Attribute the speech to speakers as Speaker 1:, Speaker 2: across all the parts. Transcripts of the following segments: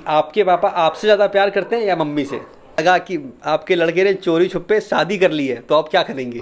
Speaker 1: आपके पापा आपसे ज़्यादा प्यार करते हैं या मम्मी से? लगा कि आपके लड़के ने चोरी छुपे शादी कर ली है तो आप क्या करेंगे?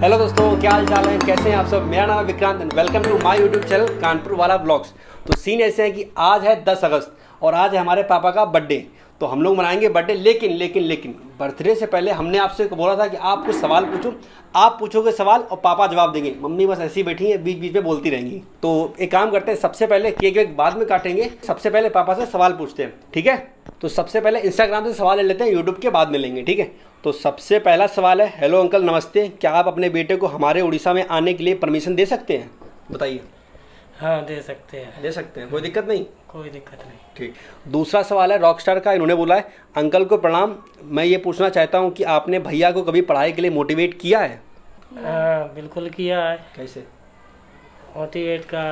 Speaker 1: हेलो दोस्तों, क्या हाल चाल है, कैसे हैं आप सब? मेरा नाम है Vikrant and welcome to my YouTube channel Kanpur वाला ब्लॉग्स। तो सीन ऐसे है कि आज है 10 अगस्त और आज है हमारे पापा का बर्थडे। तो हम लोग मनाएंगे बर्थडे, लेकिन बर्थडे से पहले हमने आपसे बोला था कि आप कुछ सवाल पूछो, आप पूछोगे सवाल और पापा जवाब देंगे। मम्मी बस ऐसी बैठी हैं, बीच बीच में बोलती रहेंगी। तो एक काम करते हैं, सबसे पहले केक वेक बाद में काटेंगे, सबसे पहले पापा से सवाल पूछते हैं, ठीक है? तो सबसे पहले इंस्टाग्राम से सवाल ले लेते हैं, यूट्यूब के बाद में लेंगे, ठीक है? तो सबसे पहला सवाल है, हेलो अंकल नमस्ते, क्या आप अपने बेटे को हमारे उड़ीसा में आने के लिए परमिशन दे सकते हैं? बताइए।
Speaker 2: हाँ दे सकते हैं।
Speaker 1: दे सकते हैं, कोई दिक्कत नहीं?
Speaker 2: कोई दिक्कत नहीं।
Speaker 1: ठीक। दूसरा सवाल है रॉकस्टार का, इन्होंने बोला है, अंकल को प्रणाम, मैं ये पूछना चाहता हूँ कि आपने भैया को कभी पढ़ाई के लिए मोटिवेट किया है?
Speaker 2: हाँ बिल्कुल किया है।
Speaker 1: कैसे
Speaker 2: मोटिवेट का?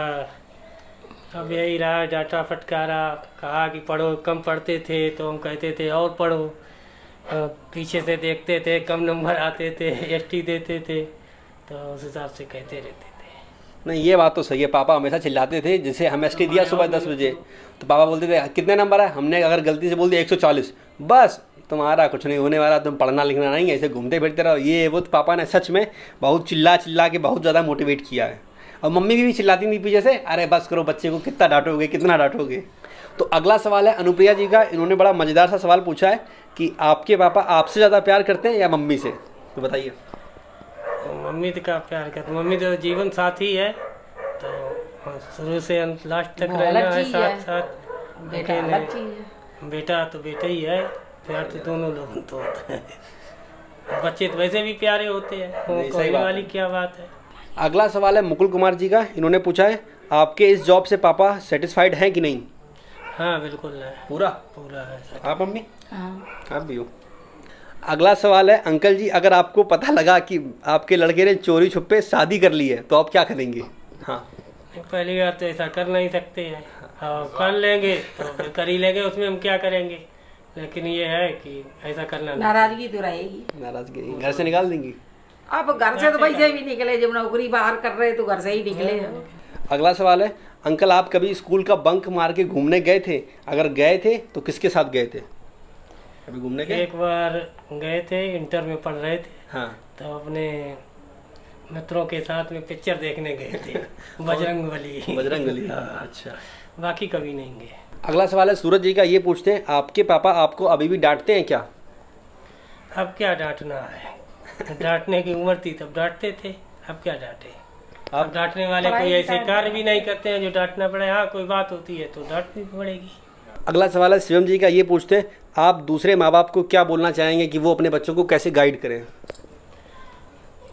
Speaker 2: अब यही रहा, डाटा फटकारा, कहा कि पढ़ो, कम पढ़ते थे तो हम कहते थे और पढ़ो, पीछे से देखते थे, कम नंबर आते थे, एसटी देते थे, तो उस हिसाब से कहते रहते थे।
Speaker 1: नहीं, ये बात तो सही है, पापा हमेशा चिल्लाते थे, जैसे हम एसटी दिया सुबह 10 बजे तो पापा बोलते थे कितने नंबर है, हमने अगर गलती से बोल दिया 140, बस तुम्हारा कुछ नहीं होने वाला, तुम पढ़ना लिखना नहीं, ऐसे घूमते फिरते रहो, ये वो। तो पापा ने सच में बहुत चिल्ला के बहुत ज़्यादा मोटिवेट किया है। और मम्मी भी चिल्लाती थी पीछे से, अरे बस करो, बच्चे को कितना डांटोगे, कितना डांटोगे। तो अगला सवाल है अनुप्रिया जी का, इन्होंने बड़ा मज़ेदार सा सवाल पूछा है कि आपके पापा आपसे ज़्यादा प्यार करते हैं या मम्मी से? तो बताइए।
Speaker 2: मम्मी तो का प्यार करते, मम्मी तो जीवन साथी है, तो शुरू से लास्ट तक रहना है साथ साथ। बेटा तो बेटा ही है, प्यार तो दोनों लोगों तो होता है। बच्चे तो वैसे भी प्यारे होते हैं, कहने वाली क्या बात है।
Speaker 1: अगला सवाल है मुकुल कुमार जी का, इन्होंने पूछा है, आपके इस जॉब से पापा सेटिस्फाइड हैं कि नहीं?
Speaker 2: हाँ बिल्कुल है, पूरा है।
Speaker 1: आप मम्मी? हाँ, आप भी हो। अगला सवाल है अंकल जी, अगर आपको पता लगा कि आपके लड़के ने चोरी छुपे शादी कर ली है तो आप क्या करेंगे? हाँ,
Speaker 2: पहली बात तो ऐसा कर नहीं सकते हैं, हाँ कर लेंगे तो फिर कर ही लेंगे, उसमें हम क्या करेंगे। लेकिन ये है कि ऐसा करना,
Speaker 3: नाराजगी तो रहेगी,
Speaker 1: नाराजगी घर से निकाल देंगी।
Speaker 3: आप घर से तो वैसे भी निकले, जब नौकरी बाहर कर रहे तो घर से ही निकले।
Speaker 1: अगला सवाल है अंकल, आप कभी स्कूल का बंक मार के घूमने गए थे? अगर गए थे तो किसके साथ गए थे? कभी घूमने गए?
Speaker 2: एक बार गए थे, इंटर में पढ़ रहे थे।
Speaker 1: हाँ।
Speaker 2: तो अपने मित्रों के साथ में पिक्चर देखने गए थे, बजरंगबली।
Speaker 1: हाँ, अच्छा।
Speaker 2: बाकी कभी नहीं गए।
Speaker 1: अगला सवाल है सूरज जी का, ये पूछते हैं, आपके पापा आपको अभी भी डांटते हैं क्या?
Speaker 2: अब क्या डांटना है, डांटने की उम्र थी तब डांटते थे, अब क्या डांटे। अब डांटने वाले कोई ऐसे कार्य भी नहीं करते हैं जो डांटना पड़े। हाँ कोई बात होती है तो डांटनी पड़ेगी।
Speaker 1: अगला सवाल है शिवम जी का, ये पूछते हैं, आप दूसरे माँ बाप को क्या बोलना चाहेंगे कि वो अपने बच्चों को कैसे गाइड करें?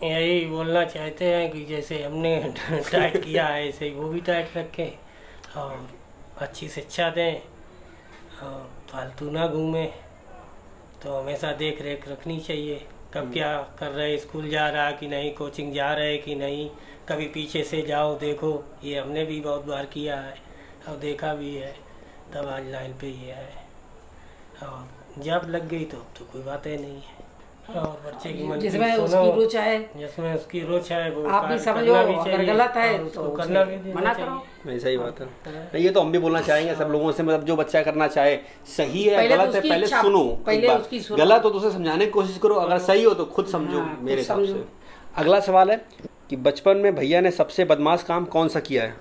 Speaker 2: यही बोलना चाहते हैं कि जैसे हमने टाइट किया है ऐसे ही वो भी टाइट रखें और अच्छी शिक्षा दें और फालतू ना घूमें। तो हमेशा देख रेख रखनी चाहिए, कब क्या कर रहे, स्कूल जा रहा कि नहीं, कोचिंग जा रहे कि नहीं, कभी पीछे से जाओ देखो, ये हमने भी बहुत बार किया है और देखा भी है, तब आज लाइन पे ये है। और जब लग गई तो कोई बात ही नहीं है। और बच्चे की मन
Speaker 3: जिसमें उसकी रुच है,
Speaker 2: जिसमें उसकी रुच है वो
Speaker 3: आप भी समझो, अगर गलत है तो
Speaker 2: करना भी
Speaker 3: मना करो।
Speaker 1: नहीं, सही बात है। नहीं, ये तो हम भी बोलना चाहेंगे सब लोगों से, मतलब जो बच्चा करना चाहे, सही है गलत है पहले सुनो, गलत हो तो उसे समझाने की कोशिश करो, अगर सही हो तो खुद समझो। मेरे हिसाब से अगला सवाल है कि बचपन में भैया ने सबसे बदमाश काम कौन सा किया है?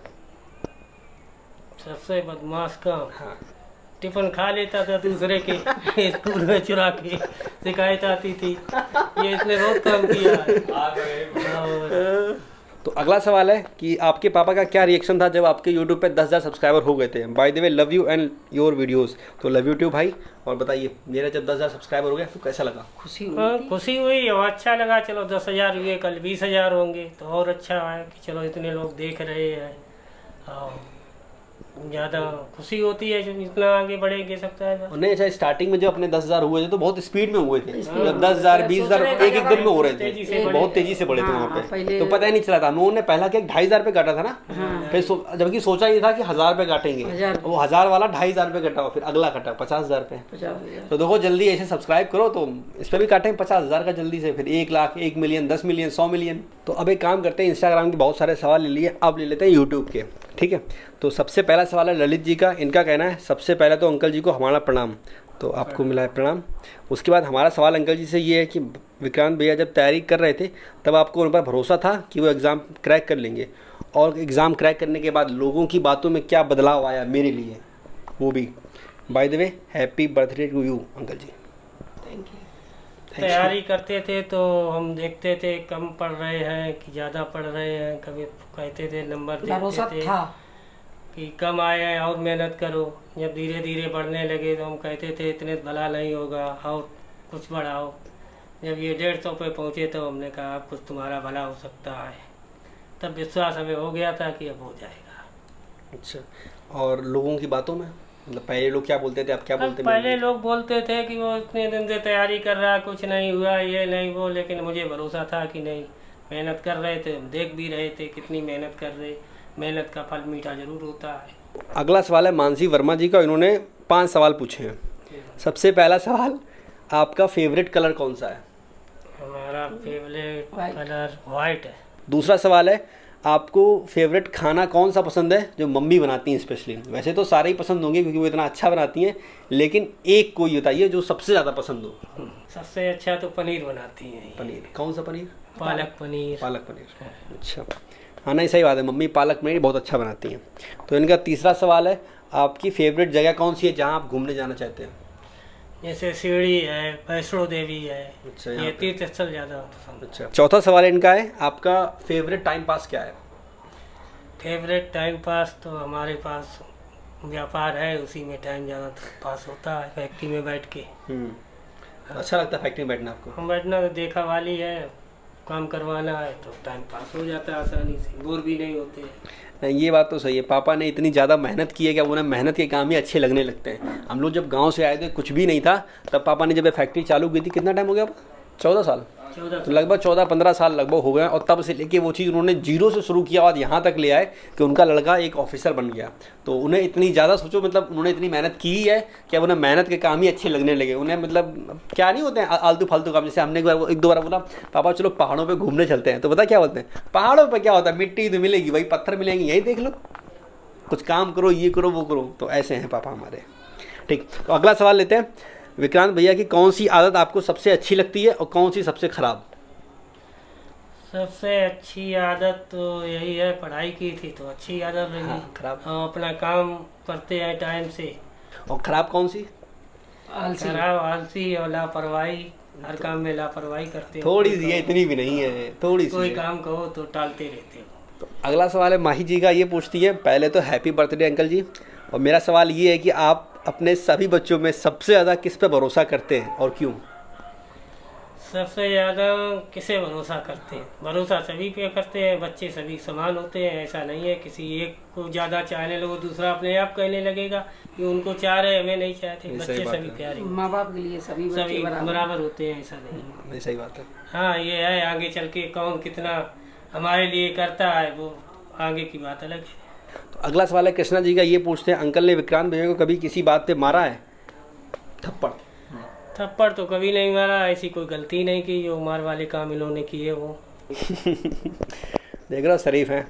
Speaker 2: सबसे बदमाश काम? हाँ। टिफिन खा लेता था दूसरे के स्कूल में चुरा के, शिकायत आती थी, ये इसने बहुत काम किया है।
Speaker 1: तो अगला सवाल है कि आपके पापा का क्या रिएक्शन था जब आपके YouTube पे 10,000 सब्सक्राइबर हो गए थे? Bye the way love you and your videos. तो लव यू टू भाई। और बताइए, मेरा जब 10,000 सब्सक्राइबर हो गया तो कैसा लगा?
Speaker 2: खुशी हुई और अच्छा लगा। चलो 10,000 हुए, कल 20,000 होंगे तो और अच्छा है कि चलो इतने लोग देख रहे हैं। ज़्यादा खुशी होती है जब इतना आगे बढ़ेंगे सब साहब।
Speaker 1: नहीं अच्छा, स्टार्टिंग में जो अपने 10,000 हुए थे तो बहुत स्पीड में हुए थे, जब 10,000 20,000 एक एक दिन में हो रहे थे, बहुत तेजी से बढ़े थे वहाँ पे, तो पता ही नहीं चला था। उन्होंने पहला केक 2,500 पे काटा था ना, फिर जबकि सोचा ये था कि 1,000 पे काटेंगे, वो 1,000 वाला 2,500 पे कटा, फिर अगला कटा 50,000 पे। तो देखो जल्दी ऐसे सब्सक्राइब करो तो इस पर भी काटेंगे 50,000 का जल्दी से, फिर 1 लाख, 1 मिलियन, 10 मिलियन, 100 मिलियन। तो अब एक काम करते हैं, इंस्टाग्राम के बहुत सारे सवाल ले लिए, अब ले लेते हैं यूट्यूब के, ठीक है। तो सबसे पहला सवाल है ललित जी का, इनका कहना है सबसे पहले तो अंकल जी को हमारा प्रणाम, तो आपको मिला है प्रणाम। उसके बाद हमारा सवाल अंकल जी से ये है कि विक्रांत भैया जब तैयारी कर रहे थे तब आपको उन पर भरोसा था कि वो एग्ज़ाम क्रैक कर लेंगे, और एग्ज़ाम क्रैक करने के बाद लोगों की बातों में क्या बदलाव आया मेरे लिए, वो भी। By the way happy birthday to you uncle जी।
Speaker 3: Thank you.
Speaker 2: तैयारी करते थे तो हम देखते थे कम पढ़ रहे हैं कि ज़्यादा पढ़ रहे हैं, कभी कहते थे नंबर
Speaker 3: भरोसा
Speaker 2: देखते थे
Speaker 3: था
Speaker 2: कि कम आए हैं और मेहनत करो। जब धीरे धीरे बढ़ने लगे तो हम कहते थे इतने भला नहीं होगा और कुछ बढ़ाओ। जब ये 150 पे पहुँचे तो हमने कहा अब कुछ तुम्हारा भला हो सकता है, तब विश्वास हमें हो गया था कि अब हो जाएगा।
Speaker 1: अच्छा, और लोगों की बातों में मतलब पहले लोग क्या बोलते थे, अब क्या बोलते हैं?
Speaker 2: पहले लोग बोलते थे कि वो इतने दिन से तैयारी कर रहा, कुछ नहीं हुआ, ये नहीं वो, लेकिन मुझे भरोसा था कि नहीं, मेहनत कर रहे थे, हम देख भी रहे थे कितनी मेहनत कर रहे, मेहनत का फल मीठा जरूर होता है।
Speaker 1: अगला सवाल है मानसी वर्मा जी का, इन्होंने 5 सवाल पूछे हैं। सबसे पहला सवाल, आपका फेवरेट कलर कौन सा है?
Speaker 2: हमारा फेवरेट कलर वाइट है।
Speaker 1: दूसरा सवाल है, आपको फेवरेट खाना कौन सा पसंद है जो मम्मी बनाती हैं स्पेशली? वैसे तो सारे ही पसंद होंगे क्योंकि वो इतना अच्छा बनाती हैं, लेकिन एक कोई बताइए जो सबसे ज़्यादा पसंद हो।
Speaker 2: सबसे अच्छा तो पनीर बनाती हैं।
Speaker 1: पनीर कौन सा पनीर?
Speaker 2: पालक पनीर।
Speaker 1: पालक पनीर, अच्छा। हाँ नहीं सही बात है, मम्मी पालक पनीर बहुत अच्छा बनाती हैं। तो इनका तीसरा सवाल है, आपकी फेवरेट जगह कौन सी है जहाँ आप घूमने जाना चाहते हैं?
Speaker 2: जैसे सीढ़ी है, वैष्णो देवी है।
Speaker 1: अच्छा,
Speaker 2: ये तीर्थ स्थल ज़्यादा पसंद।
Speaker 1: अच्छा। चौथा सवाल इनका है, आपका फेवरेट टाइम पास क्या है?
Speaker 2: फेवरेट टाइम पास तो हमारे पास व्यापार है, उसी में टाइम ज़्यादा पास होता है, फैक्ट्री में बैठ के।
Speaker 1: अच्छा लगता है फैक्ट्री में बैठना आपको?
Speaker 2: हम बैठना तो देखा वाली है, काम करवाना है तो टाइम पास हो जाता है आसानी से, बोर भी नहीं होते हैं।
Speaker 1: ये बात तो सही है, पापा ने इतनी ज़्यादा मेहनत की है कि अब उन्हें मेहनत के काम ही अच्छे लगने लगते हैं। हम लोग जब गांव से आए थे कुछ भी नहीं था, तब पापा ने जब ये फैक्ट्री चालू की थी, कितना टाइम हो गया? 14 साल, तो लगभग 14-15 साल लगभग हो गए, और तब से लेके वो चीज़ उन्होंने जीरो से शुरू किया और यहाँ तक ले आए कि उनका लड़का एक ऑफिसर बन गया। तो उन्हें इतनी ज़्यादा सोचो, मतलब उन्होंने इतनी मेहनत की है कि अब उन्हें मेहनत के काम ही अच्छे लगने लगे। उन्हें मतलब क्या नहीं होते हैं आलतू फालतू काम। जैसे हमने एक दो बार बोला पापा चलो पहाड़ों पर घूमने चलते हैं, तो पता क्या बोलते हैं, पहाड़ों पर क्या होता है, मिट्टी तो मिलेगी, वही पत्थर मिलेंगे, यही देख लो, कुछ काम करो, ये करो वो करो। तो ऐसे हैं पापा हमारे। ठीक, तो अगला सवाल लेते हैं, विक्रांत भैया की कौन सी आदत आपको सबसे अच्छी लगती है और कौन सी सबसे खराब?
Speaker 2: सबसे अच्छी आदत तो यही है, पढ़ाई की थी तो अच्छी आदत रही।
Speaker 1: हाँ, खराब?
Speaker 2: हम अपना काम करते हैं टाइम से।
Speaker 1: और खराब कौन सी?
Speaker 2: खराब आलसी और लापरवाही, हर काम में लापरवाही करते हैं।
Speaker 1: थोड़ी सी है, इतनी भी नहीं है, थोड़ी सी।
Speaker 2: कोई काम कहो तो टालते रहते हो।
Speaker 1: तो अगला सवाल है माही जी का, ये पूछती है, पहले तो हैप्पी बर्थडे अंकल जी, और मेरा सवाल ये है कि आप अपने सभी बच्चों में सबसे ज़्यादा किस पे भरोसा करते हैं और क्यों?
Speaker 2: सबसे ज़्यादा किसे भरोसा करते हैं? भरोसा सभी पे करते हैं, बच्चे सभी समान होते हैं, ऐसा नहीं है किसी एक को ज़्यादा चाहने लगो दूसरा अपने आप कहने लगेगा कि उनको चाह रहे हमें नहीं चाहते। बच्चे सभी प्यारे,
Speaker 3: माँ बाप के लिए सभी
Speaker 2: बराबर होते हैं, ऐसा नहीं।
Speaker 1: सही बात है।
Speaker 2: हाँ ये है, आगे चल के कौन कितना हमारे लिए करता है वो आगे की बात अलग है।
Speaker 1: तो अगला सवाल है कृष्णा जी का, ये पूछते हैं, अंकल ने विक्रांत भैया को कभी किसी बात पे मारा है? थप्पड़?
Speaker 2: थप्पड़ तो कभी नहीं मारा, ऐसी कोई गलती नहीं की जो मार वाले काम इन्होंने किए वो।
Speaker 1: देख रहा शरीफ है।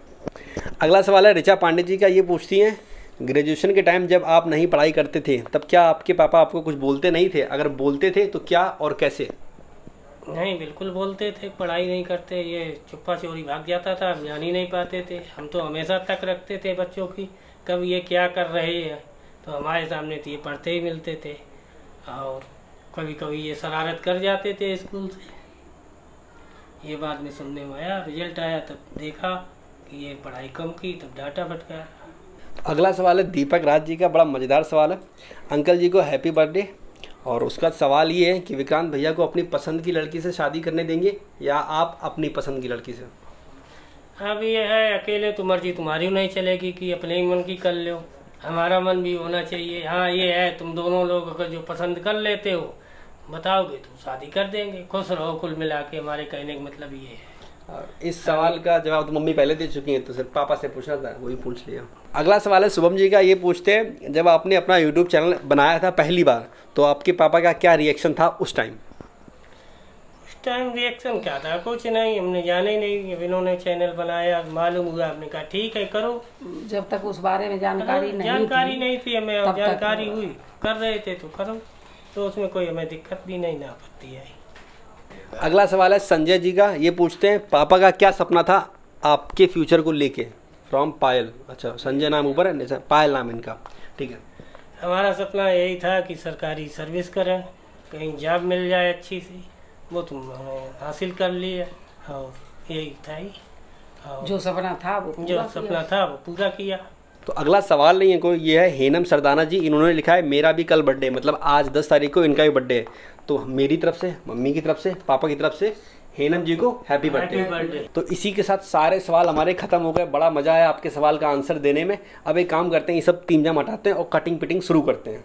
Speaker 1: अगला सवाल है ऋचा पांडे जी का, ये पूछती हैं, ग्रेजुएशन के टाइम जब आप नहीं पढ़ाई करते थे तब क्या आपके पापा आपको कुछ बोलते नहीं थे? अगर बोलते थे तो क्या और कैसे?
Speaker 2: नहीं बिल्कुल बोलते थे, पढ़ाई नहीं करते, ये चुप्पा चोरी भाग जाता था, जान ही नहीं पाते थे। हम तो हमेशा तक रखते थे बच्चों की, कब ये क्या कर रहे हैं, तो हमारे सामने तो ये पढ़ते ही मिलते थे, और कभी कभी ये शरारत कर जाते थे स्कूल से। ये बाद में सुनने में आया, रिजल्ट आया तब देखा कि ये पढ़ाई कम की, तब डांटा फटकाया।
Speaker 1: अगला सवाल है दीपक राज जी का, बड़ा मज़ेदार सवाल है, अंकल जी को हैप्पी बर्थडे, और उसका सवाल ये है कि विक्रांत भैया को अपनी पसंद की लड़की से शादी करने देंगे या आप अपनी पसंद की लड़की से?
Speaker 2: अब ये है, अकेले तो मर्जी तुम्हारी नहीं चलेगी कि अपने ही मन की कर लो, हमारा मन भी होना चाहिए। हाँ ये है, तुम दोनों लोग अगर जो पसंद कर लेते हो बताओगे तो शादी कर देंगे, खुश रहो कुल मिला के। हमारे कहने का मतलब ये है।
Speaker 1: और इस सवाल का जवाब तो मम्मी पहले दे चुकी हैं, तो सिर्फ पापा से पूछना था, वही पूछ लिया। अगला सवाल है शुभम जी का, ये पूछते हैं जब आपने अपना यूट्यूब चैनल बनाया था पहली बार तो आपके पापा का क्या रिएक्शन था उस टाइम?
Speaker 2: उस टाइम रिएक्शन क्या था? कुछ नहीं, हमने जाने ही नहीं। जब इन्होंने चैनल बनाया मालूम हुआ, हमने कहा ठीक है करो।
Speaker 3: जब तक उस बारे में जानकारी
Speaker 2: नहीं थी हमें, और जानकारी हुई कर रहे थे तो करो, तो उसमें कोई हमें दिक्कत भी नहीं, ना आपत्ति आई।
Speaker 1: अगला सवाल है संजय जी का, ये पूछते हैं पापा का क्या सपना था आपके फ्यूचर को लेके? फ्रॉम पायल। अच्छा, संजय नाम ऊपर है, पायल नाम इनका, ठीक है।
Speaker 2: हमारा सपना यही था कि सरकारी सर्विस करें, कहीं जॉब मिल जाए अच्छी सी, वो तुम हासिल कर लिया, और यही था ही।
Speaker 3: जो सपना था वो
Speaker 2: पूरा किया।
Speaker 1: तो अगला सवाल नहीं है कोई, ये है हेनम सरदाना जी, इन्होंने लिखा है मेरा भी कल बर्थडे, मतलब आज 10 तारीख को इनका भी बर्थडे है। तो मेरी तरफ से, मम्मी की तरफ से, पापा की तरफ से हेनम जी को हैप्पी बर्थडे। तो इसी के साथ सारे सवाल हमारे खत्म हो गए। बड़ा मजा आया आपके सवाल का आंसर देने में। अब एक काम करते हैं, ये सब तीमजाम हटाते हैं और कटिंग पिटिंग शुरू करते हैं।